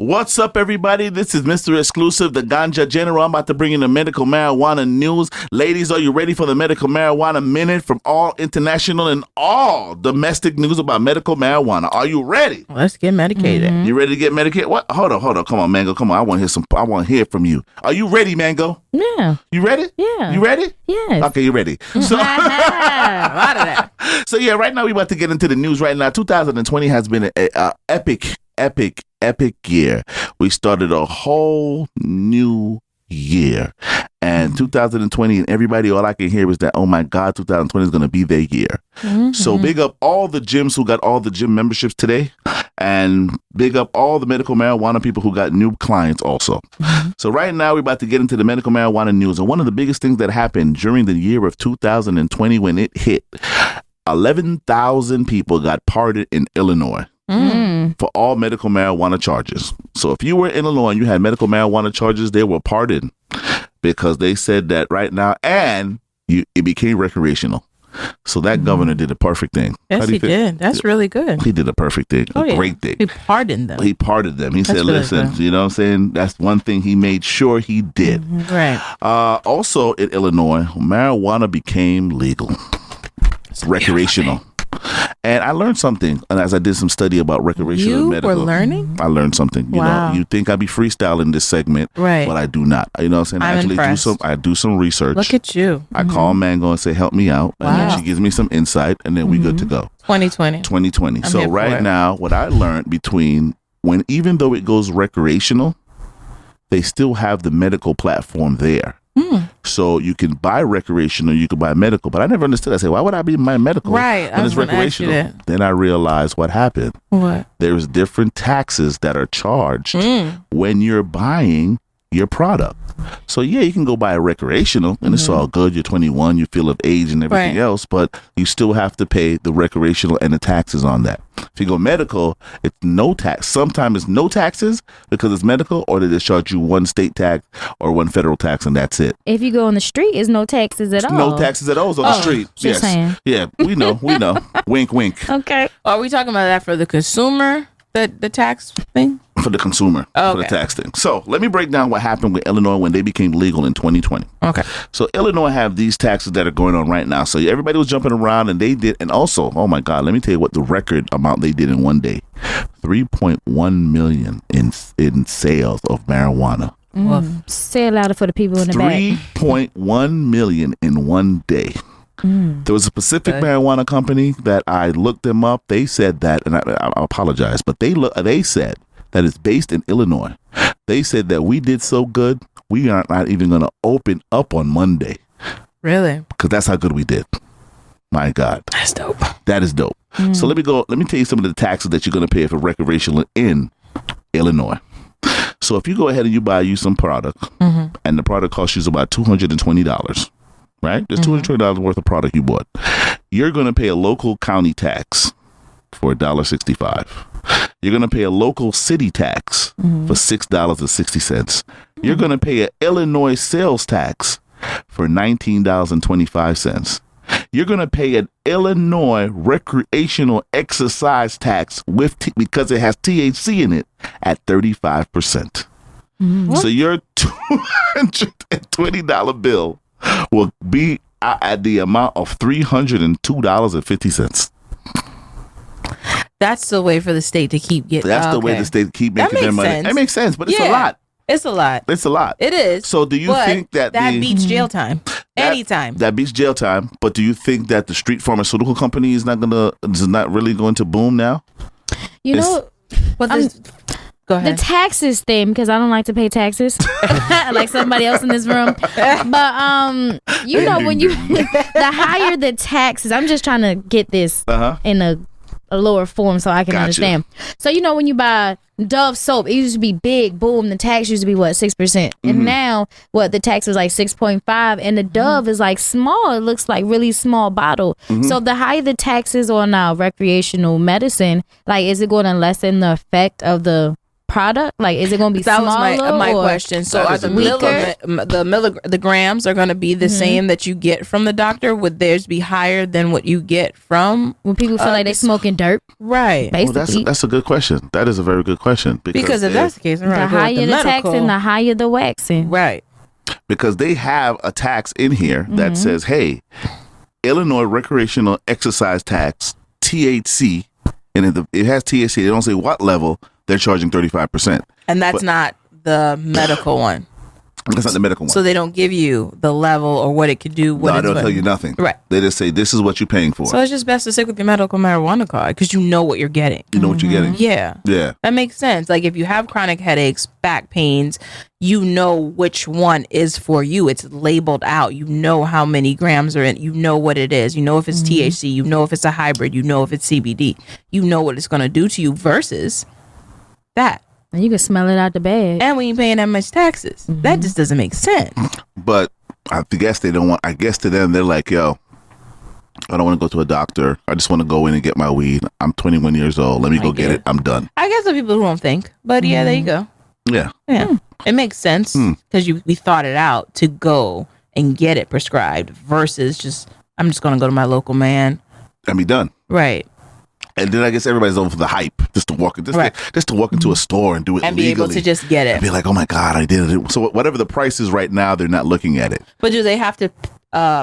What's up, everybody? This is Mr. Exclusive, the Ganja General. I'm about to bring in the medical marijuana news. Ladies, are you ready for the medical marijuana minute from all international and all domestic news about medical marijuana? Are you ready? Let's get medicated. You ready to get medicated? What? Hold on. Come on, Mango. Come on. I want to hear from you. Are you ready, Mango? Yeah. You ready? Yeah. You ready? Yes. Okay, you ready. So, a lot of that. So yeah, right now we're about to get into the news right now. 2020 has been an epic year. We started a whole new year. And 2020, and everybody, all I can hear is that, oh my God, 2020 is going to be their year. So big up all the gyms who got all the gym memberships today. And big up all the medical marijuana people who got new clients also. So right now we're about to get into the medical marijuana news. And one of the biggest things that happened during the year of 2020 when it hit, 11,000 people got pardoned in Illinois. For all medical marijuana charges. So if you were in Illinois and you had medical marijuana charges, they were pardoned because they said that right now, and it became recreational. So that governor did a perfect thing. Yes, he did. That's really good. He did a perfect thing, great thing. He pardoned them. He pardoned them. He said, really listen, good. you know what I'm saying? That's one thing he made sure he did. Right. Also in Illinois, marijuana became legal. Recreational. And I learned something as I did some study about recreational and medical. You were learning? I learned something. You know, you think I'd be freestyling this segment, right? But I do not. You know what I'm saying? I'm impressed. I do some research. Look at you. I call Mango and say, help me out. And then she gives me some insight and then we good to go. 2020. So right now, what I learned even though it goes recreational, they still have the medical platform there. So you can buy recreational, you can buy medical, but I never understood. I said, why would I be my medical when it's recreational? Then I realized what happened. What? There's different taxes that are charged when you're buying your product. So yeah, you can go buy a recreational and it's all good. You're 21, you feel of age and everything else, but you still have to pay the recreational and the taxes on that. If you go medical, it's no tax. Sometimes it's no taxes because it's medical, or they just charge you one state tax or one federal tax and that's it. If you go on the street, it's no taxes at all. No taxes at all on the street. Just saying. Yeah, we know. Wink, wink. Okay. Are we talking about that for the consumer, the tax thing? For the consumer, for the tax thing. So let me break down what happened with Illinois when they became legal in 2020. Okay. So Illinois have these taxes that are going on right now. So everybody was jumping around and they did. And also, oh my God, let me tell you what the record amount they did in one day. 3.1 million in sales of marijuana. Say it louder for the people in the back. 3.1 million in one day. There was a specific marijuana company that I looked them up. They said that, and I apologize, but they said that it's based in Illinois. They said that we did so good, we are not even going to open up on Monday. Really? Because that's how good we did. My God. That's dope. That is dope. So let me tell you some of the taxes that you're going to pay for recreational in Illinois. So if you go ahead and you buy some product, and the product costs you about $220, right? There's $220 worth of product you bought. You're going to pay a local county tax for $1.65. You're going to pay a local city tax for $6.60. You're going to pay an Illinois sales tax for $19.25. You're going to pay an Illinois recreational exercise tax because it has THC in it at 35%. So your $220 bill will be at the amount of $302.50. That's the way for the state to keep getting. That's the way the state keep making their money. It makes sense, but it's a lot. It's a lot. It's a lot. It is. So do you think that beats jail time? Anytime. That beats jail time. But do you think that the street pharmaceutical company is not really going to boom now? You know, go ahead. The taxes thing, because I don't like to pay taxes, like somebody else in this room. But you know, when the higher the taxes, I'm just trying to get this in a lower form so I can understand. So you know, when you buy Dove soap, it used to be big, boom, the tax used to be 6%, and now the tax is like 6.5, and the Dove is like small. It looks like really small bottle. So the higher the taxes on recreational medicine, like, is it going to lessen the effect of the product? Like, is it going to be that smaller? Was my question. So are the grams are going to be the same that you get from the doctor? Would theirs be higher than what you get from when people feel like they're smoking dirt? Right. Basically. Well, that's a good question. That is a very good question. Because if that's the case, the higher the taxing, the higher the waxing. Right. Because they have a tax in here that says, hey, Illinois recreational exercise tax, THC, and it has THC. They don't say what level. They're charging 35%. And that's not the medical one. That's not the medical one. So they don't give you the level or what it could do. No, they don't tell you nothing. Right. They just say, this is what you're paying for. So it's just best to stick with your medical marijuana card because you know what you're getting. You know what you're getting? Yeah. Yeah. That makes sense. Like if you have chronic headaches, back pains, you know which one is for you. It's labeled out. You know how many grams are in. You know what it is. You know if it's THC. You know if it's a hybrid. You know if it's CBD. You know what it's going to do to you versus that. And you can smell it out the bag. And we ain't paying that much taxes. That just doesn't make sense. But I guess they don't want, I guess to them, they're like, yo, I don't want to go to a doctor. I just want to go in and get my weed. I'm 21 years old. Let me go get it. I'm done. I guess some people who don't think. But yeah, there you go. Yeah. Yeah. It makes sense because we thought it out to go and get it prescribed versus just, I'm just going to go to my local man. And be done. Right. And then I guess everybody's over for the hype, just to walk into a store and do it and legally. be able to just get it. And be like, oh my God, I did it. So whatever the price is right now, they're not looking at it. But do they have to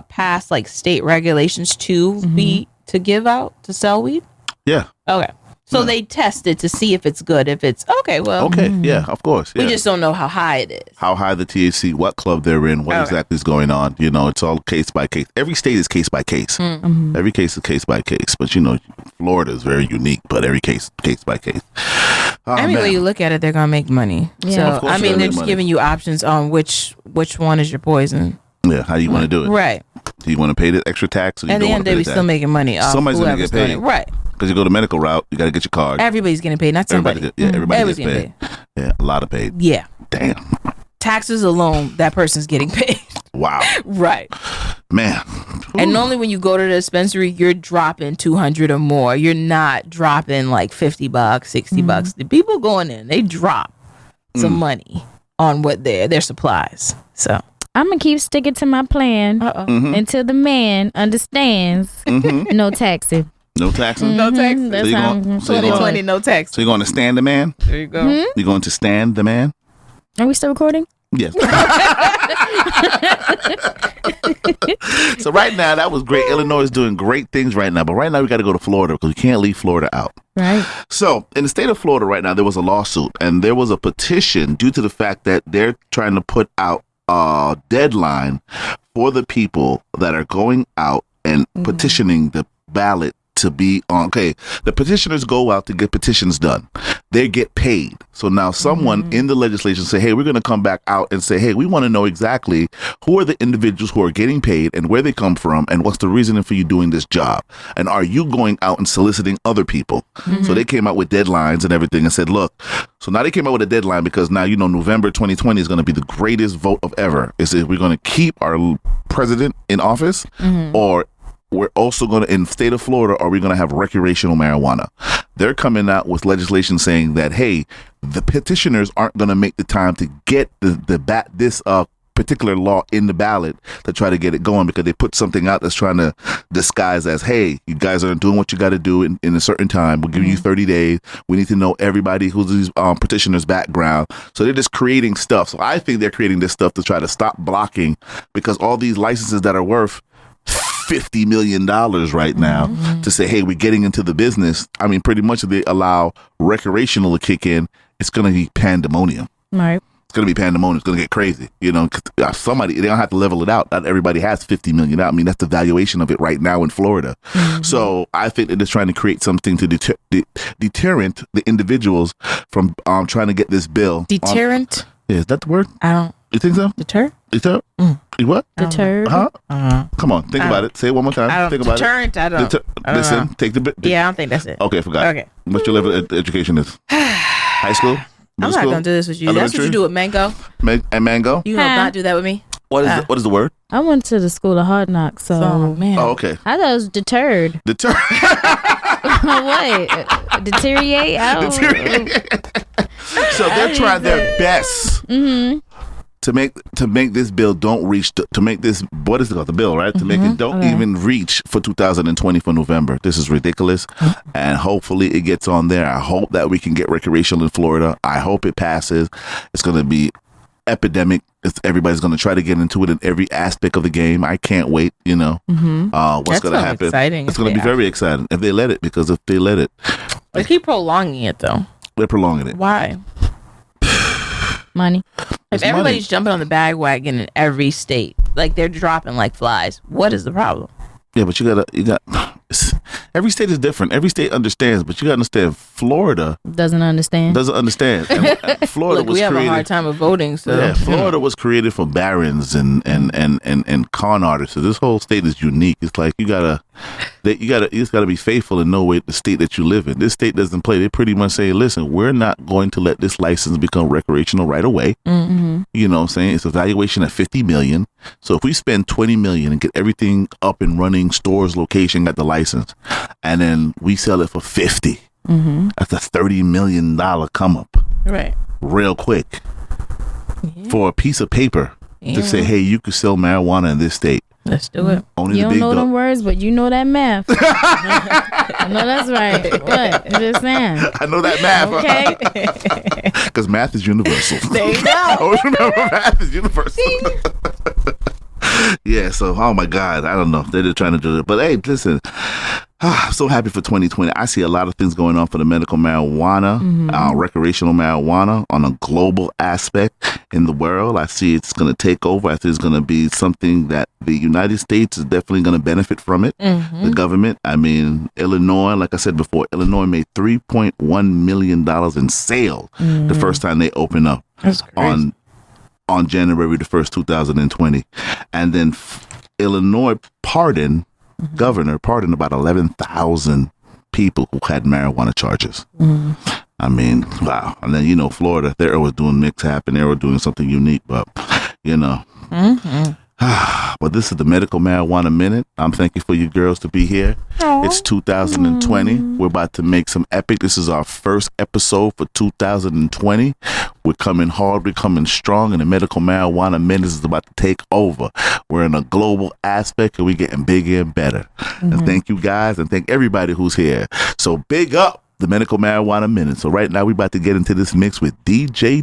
pass like state regulations to sell weed? Yeah. Okay. So they test it to see if it's good. If it's okay, well. Okay. Yeah, of course. Yeah. We just don't know how high it is. How high the THC, what club they're in, what exactly is going on. You know, it's all case by case. Every state is case by case. Every case is case by case. But, you know, Florida is very unique, but every case by case. Oh, when you look at it, they're going to make money. Yeah. So, they're just giving you options on which one is your poison. Yeah, how do you want to do it? Right. Do you want to pay the extra tax? Or at the end of the day, we're still making money off somebody's going to get paid. Right. Because you go the medical route, you got to get your card. Everybody's getting paid, not somebody. Everybody gets paid. Yeah, a lot of paid. Yeah. Damn. Taxes alone, that person's getting paid. Wow. Right. Man. And normally when you go to the dispensary, you're dropping $200 or more. You're not dropping like $50, $60. The people going in, they drop some money on what their supplies. So I'm going to keep sticking to my plan until the man understands no taxing. No taxing? No taxing. That's so how 2020, no tax. So you're going to stand the man? There you go. You're going to stand the man? Are we still recording? Yes. So right now, that was great. Illinois is doing great things right now. But right now, we got to go to Florida because we can't leave Florida out. Right. So in the state of Florida right now, there was a lawsuit. And there was a petition due to the fact that they're trying to put out a deadline for the people that are going out and petitioning the ballot to be on. Okay, the petitioners go out to get petitions done. They get paid. So now someone in the legislation say, hey, we're going to come back out and say, hey, we want to know exactly who are the individuals who are getting paid and where they come from and what's the reasoning for you doing this job. And are you going out and soliciting other people? So they came out with deadlines and everything and said, look, so now they came out with a deadline because now, you know, November 2020 is going to be the greatest vote of ever. Is if we're going to keep our president in office or we're also going to, in the state of Florida, are we going to have recreational marijuana? They're coming out with legislation saying that, hey, the petitioners aren't going to make the time to get this particular law in the ballot to try to get it going because they put something out that's trying to disguise as, hey, you guys are doing what you got to do in a certain time. We'll give you 30 days. We need to know everybody who's these petitioners' background. So they're just creating stuff. So I think they're creating this stuff to try to stop blocking because all these licenses that are worth $50 million right now to say, hey, we're getting into the business. I mean, pretty much if they allow recreational to kick in, it's going to be pandemonium. Right. It's going to be pandemonium. It's going to get crazy. You know, somebody, they don't have to level it out. Not everybody has $50 million. I mean, that's the valuation of it right now in Florida. So I think they're just trying to create something to deterrent the individuals from trying to get this bill. Deterrent? Yeah, is that the word? I don't. You think so? Deter? Deter? What? Deterred. Huh? Come on, think about it. Say it one more time. Think about deterrent, it. I don't. Listen, take the bit. Yeah, I don't think that's it. Okay, forgot. Okay. What's your level of education is? High school? I'm not going to do this with you. That's what you do with Mango. And Mango? You will not do that with me. What is the word? I went to the school of Hard Knocks, so man. Oh, okay. I thought it was deterred. Deterred. What? Deteriorate? So they're trying their best to make this bill don't reach to make this, what is it called, the bill, right? To make it don't even reach for 2020 for November. This is ridiculous, and hopefully it gets on there. I hope that we can get recreational in Florida. I hope it passes. It's going to be epidemic. Everybody's going to try to get into it in every aspect of the game. I can't wait. What's going to happen? Exciting. It's going to be very exciting if they let it. Because if they let it, they keep prolonging it though. They're prolonging it. Why? Money. If everybody's jumping on the bandwagon in every state, like they're dropping like flies, what is the problem? Yeah, but you got every state is different. Every state understands, but you got to understand. Florida doesn't understand. And Florida Look, was we have created, a hard time of voting. So yeah, Florida was created for barons and con artists. So this whole state is unique. It's like you just gotta be faithful and know the state that you live in. This state doesn't play. They pretty much say, listen, we're not going to let this license become recreational right away. You know what I'm saying? It's a valuation at $50 million. So if we spend $20 million and get everything up and running, stores, location, got the license, and then we sell it for $50, that's a $30 million come up. Right. Real quick. For a piece of paper to say, hey, you could sell marijuana in this state. Let's do it. Only you don't know them words, but you know that math. I know that's right. What? I'm just saying. I know that math. Okay. Because math is universal. There you go. Always remember, math is universal. Yeah, so, oh my God, I don't know. They're just trying to do it. But hey, listen, I'm so happy for 2020. I see a lot of things going on for the medical marijuana, recreational marijuana on a global aspect in the world. I see it's going to take over. I think it's going to be something that the United States is definitely going to benefit from it. The government. I mean, Illinois, like I said before, Illinois made $3.1 million in sales the first time they opened up. That's crazy. On January the 1st, 2020. And then Illinois governor pardoned about 11,000 people who had marijuana charges. I mean, wow. And then, Florida, they were doing mix-hap and they were doing something unique, but, But this is the Medical Marijuana Minute. I'm thanking for you girls to be here. It's 2020. We're about to make some epic. This is our first episode for 2020. We're coming hard. We're coming strong. And the Medical Marijuana Minute is about to take over. We're in a global aspect and we're getting bigger and better. And thank you guys and thank everybody who's here. So big up the Medical Marijuana Minute. So right now we're about to get into this mix with DJ.